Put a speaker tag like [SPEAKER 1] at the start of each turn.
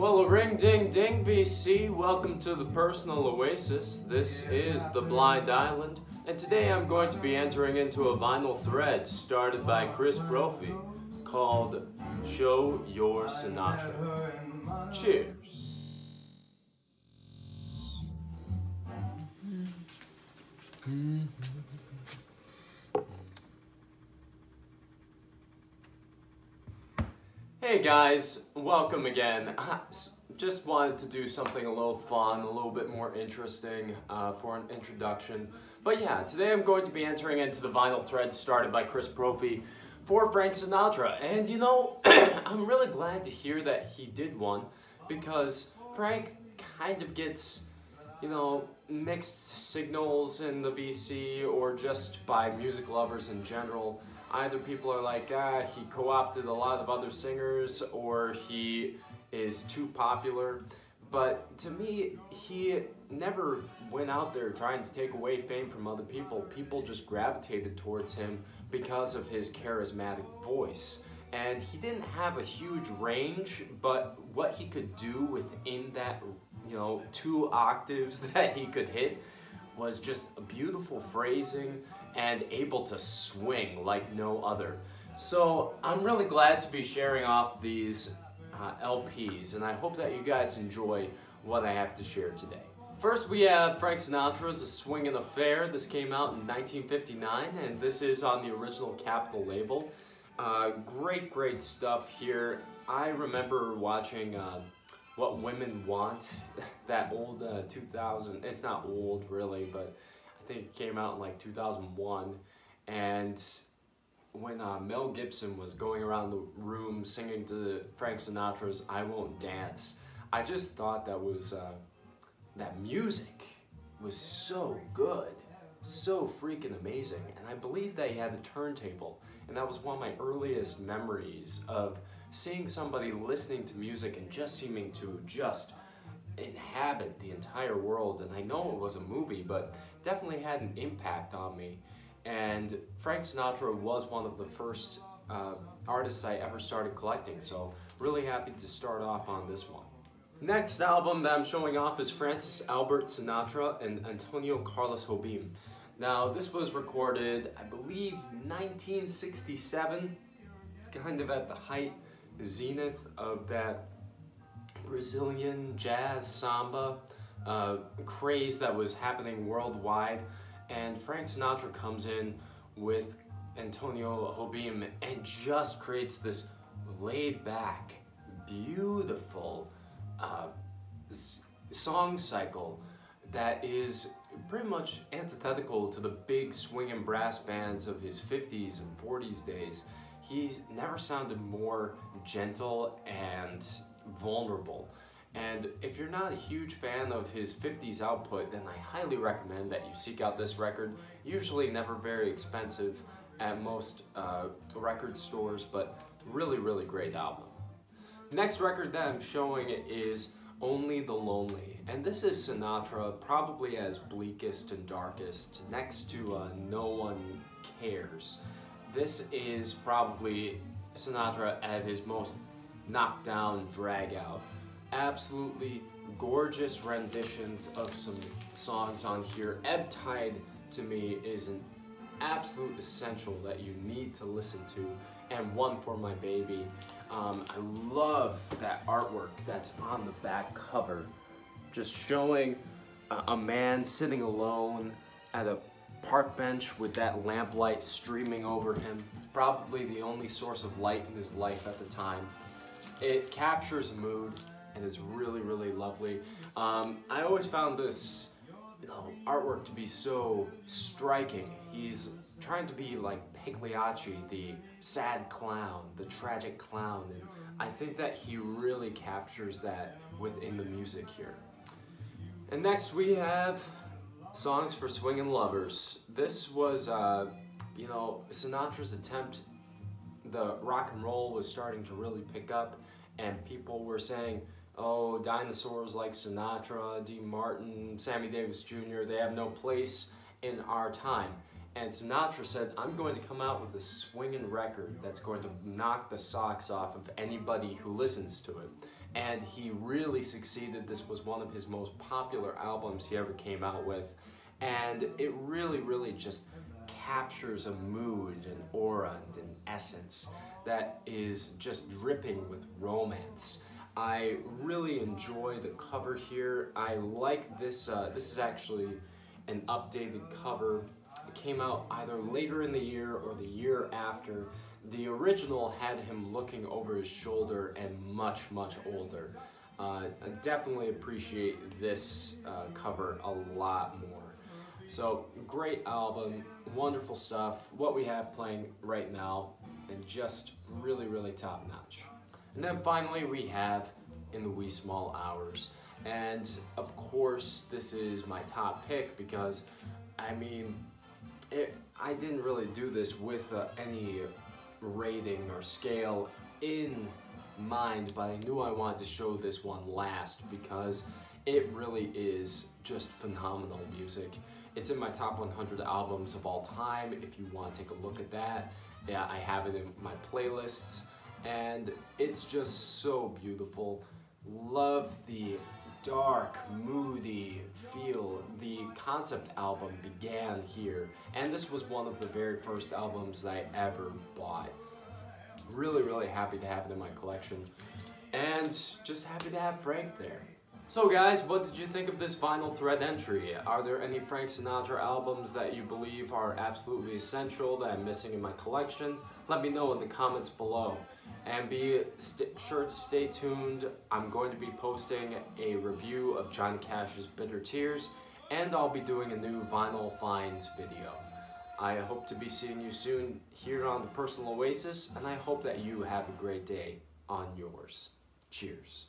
[SPEAKER 1] Well, a ring ding ding VC, welcome to the Personal Oasis. This is the Blind Island, and today I'm going to be entering into a vinyl thread started by Propfe called Show Your Sinatra. Cheers. Hey guys, welcome again. Just wanted to do something a little fun, a little bit more interesting for an introduction. But yeah, today I'm going to be entering into the vinyl thread started by Propfe for Frank Sinatra. And you know, I'm really glad to hear that he did one, because Frank kind of gets, you know, mixed signals in the VC or just by music lovers in general. Either people are like, he co-opted a lot of other singers, or he is too popular. But to me, he never went out there trying to take away fame from other people. People just gravitated towards him because of his charismatic voice. And he didn't have a huge range, but what he could do within that, you know, 2 octaves that he could hit was just a beautiful phrasing and able to swing like no other. So I'm really glad to be sharing off these LPs, and I hope that you guys enjoy what I have to share today. First we have Frank Sinatra's A Swingin' Affair. This came out in 1959, and this is on the original Capitol label. Great stuff here. I remember watching What Women Want, that old 2000, it's not old really, but I think it came out in like 2001, and when Mel Gibson was going around the room singing to Frank Sinatra's I Won't Dance, I just thought that was, that music was so good, so freaking amazing, and I believe that he had a turntable, and that was one of my earliest memories of seeing somebody listening to music and just seeming to just inhabit the entire world. And I know it was a movie, but definitely had an impact on me. And Frank Sinatra was one of the first artists I ever started collecting, so really happy to start off on this one. Next album that I'm showing off is Francis Albert Sinatra and Antonio Carlos Jobim. Now this was recorded, I believe, 1967, kind of at the height, zenith of that Brazilian jazz samba craze that was happening worldwide, and Frank Sinatra comes in with Antonio Jobim and just creates this laid-back, beautiful song cycle that is pretty much antithetical to the big swinging brass bands of his 50s and 40s days. He never sounded more gentle and vulnerable. And if you're not a huge fan of his 50s output, then I highly recommend that you seek out this record. Usually never very expensive at most record stores, but really great album. Next record that I'm showing is Only the Lonely. And this is Sinatra, probably as bleakest and darkest, next to No One Cares. This is probably Sinatra at his most knocked down, drag out. Absolutely gorgeous renditions of some songs on here. Ebb Tide, to me, is an absolute essential that you need to listen to, and One for My Baby. I love that artwork that's on the back cover, just showing a man sitting alone at a park bench with that lamplight streaming over him, probably the only source of light in his life at the time. It captures a mood and is really lovely. I always found this, you know, artwork to be so striking. He's trying to be like Pagliacci, the sad clown, the tragic clown, and I think that he really captures that within the music here. And next we have Songs for Swingin' Lovers. This was, you know, Sinatra's attempt. The rock and roll was starting to really pick up, and people were saying, oh, dinosaurs like Sinatra, Dean Martin, Sammy Davis Jr., they have no place in our time. And Sinatra said, I'm going to come out with a swingin' record that's going to knock the socks off of anybody who listens to it. And he really succeeded. This was one of his most popular albums he ever came out with. And it really, really just captures a mood, an aura, and an essence that is just dripping with romance. I really enjoy the cover here. I like this. This is actually an updated cover. It came out either later in the year or the year after. The original had him looking over his shoulder and much, much older. I definitely appreciate this cover a lot more. So, great album, wonderful stuff, what we have playing right now, and just really, really top notch. And then finally we have In the Wee Small Hours. And of course this is my top pick because, I mean, I didn't really do this with any rating or scale in mind, but I knew I wanted to show this one last because it really is just phenomenal music. It's in my top 100 albums of all time if you want to take a look at that. Yeah, I have it in my playlists and it's just so beautiful. Love the dark, moody feel. The concept album began here, and this was one of the very first albums that I ever bought. Really, really happy to have it in my collection, and just happy to have Frank there. So guys, what did you think of this vinyl thread entry? Are there any Frank Sinatra albums that you believe are absolutely essential that I'm missing in my collection? Let me know in the comments below. And be sure to stay tuned. I'm going to be posting a review of Johnny Cash's Bitter Tears, and I'll be doing a new vinyl finds video. I hope to be seeing you soon here on the Personal Oasis, and I hope that you have a great day on yours. Cheers.